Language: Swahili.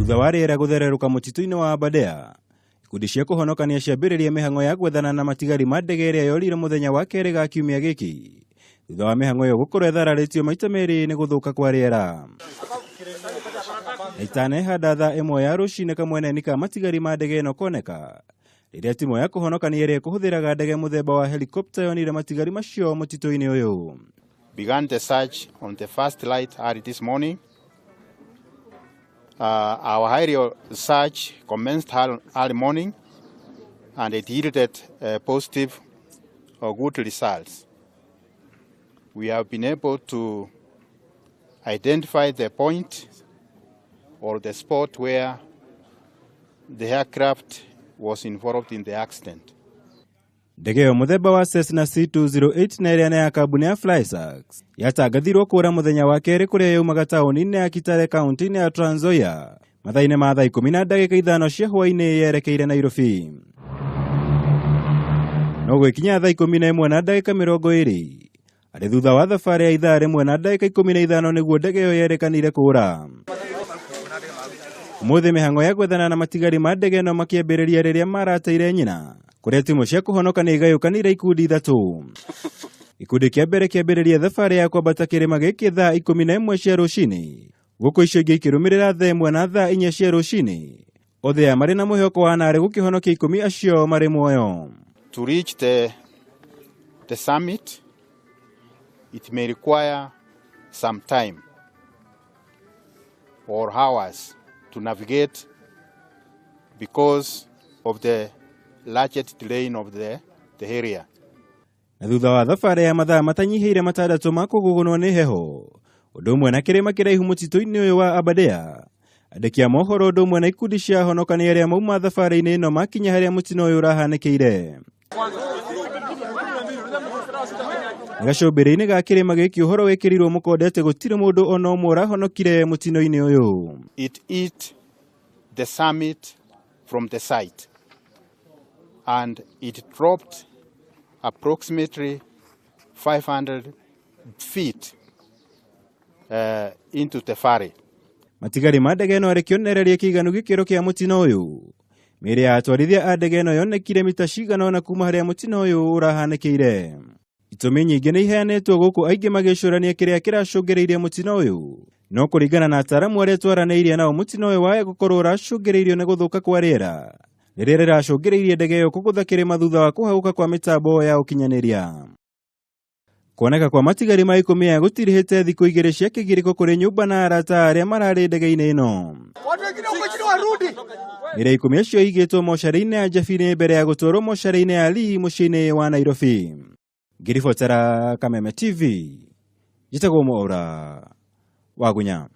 Thutha wa rĩera gũthererũka mutito-ini wa Aberdare, ikundi cia kũhonokania ciambĩrĩria mihang'o ya gwethana na matigari ma ndege ĩrĩa yorire muthenya wa keeri ga kiumia giki. Thutha wa mihang'o ĩyo gũkorwo ĩthararĩtio maita merĩ nĩ gũthũka kwa rĩera. Itanehanda thaa ĩmwe ya rũcinĩ kamwena-inĩ ka matigari ma ndege ĩno kuoneka, rĩrĩa timu ya kũhonokania ĩrĩa kũhũthĩraga ndege muthemba wa helicopter yonire matigari macio mutito-ini ũyũ. Began the search on the first light early this morning. Our aerial search commenced early morning and it yielded positive or good results. We have been able to identify the point or the spot where the aircraft was involved in the accident. Ndege yo muthemba wa Cessna C208 na ĩrĩa nĩ ya kambuni ya Flysax yatangathirwo kũra muthenya wa keeri kũrĩa yaumaga taũni-inĩ ya Kitale kaunti-inĩ ya Trans Nzoia mathaa-ini ma thaa 10:05 cia hwaĩ-inĩ yerekeire Nairobi. No gũkinya thaa 11:20 arĩ thutha wa thabarĩ ya ithaa 1:15 nĩguo ndege ĩyo yerekanire kũra. Ũmũthĩ mihang'o ya gwethana na matigari ma ndege ĩno makĩambĩrĩria rĩrĩa marateire nyina, kũrĩa timu cia kũhonokania igayũkanire ikundi ithatũ. Ikundi kĩa mbere kĩambĩrĩria thabarĩ ya kwambata kĩrĩma gĩkĩ thaa 11 cia rũcinĩ, gũkũ icio ingĩ ikĩrũmĩrĩra thaa 1 na thaa 4 cia rũcinĩ, othe aya marĩ na mwĩhoko wa narĩ gũkĩhonokia ikumi acio marĩ muoyo. To reach the summit, it may require some time or hours to navigate because of the largest terrain of the area. Na thutha wa thabarĩ ya mathaa matanyihiire 6 ma kũgugunwo nĩ heho, ũndũ ũmwe na kĩrĩma kĩraihu mutito-ini ũyũ wa Aberdare, andĩki a mohoro ũndũ ũmwe na ikundi cia honokania arĩa mauma thabarĩ-inĩ ĩno makinya harĩa mutino ũyũ ũrahanĩkĩire. Gacũmbĩrĩ-inĩ ga kĩrĩma gĩkĩ ũhoro wĩkĩrirwo mukonde atĩ gũtirĩ mũndũ ona ũmwe ũrahonokire mutino-ini ũyũ. It hit the summit from the site and it dropped approximately 500 feet into the valley. Matigari ma ndege ĩno arĩ kĩonereria kĩiganu gĩkĩro kĩa mutino ũyũ. Mĩiri ya atwarithia a ndege ĩno yonekire mita cigana ona kuma harĩa mutino ũyũ ũrahanĩkĩire. Itũmi nyingĩ nĩ iheanĩtwo gũkũ aingĩ magĩcũrania kĩrĩa kĩracũngĩrĩirie mutino ũyũ, no kũringana na ataaramu arĩa twaranĩirie nao mutino ũyũ waya gũkorwo ũracũngĩrĩirio nĩ gũthũka kwa rĩera rĩrĩa rĩracũngĩrĩirie ndege ĩyo kũgũtha kĩrĩma thutha wa kũhauka kwa mĩtambo ya ũkinyanĩria. Kuoneka kwa matigari ma ikumi gũtirĩhĩte thikũ 2 cia kĩgirĩko kũrĩ nyũmba na arata arĩa mararĩ ndege-inĩ ĩno. Mĩrĩ ikumi acio igĩtwo mocarĩ-inĩ ya Jabiri mbere ya gũtwarwo mocarĩ-inĩ ya Lee mũciĩ-inĩ wa Nairobi. Ngiribotera Kameme TV, njĩtagwo Mwaura wa Gunya.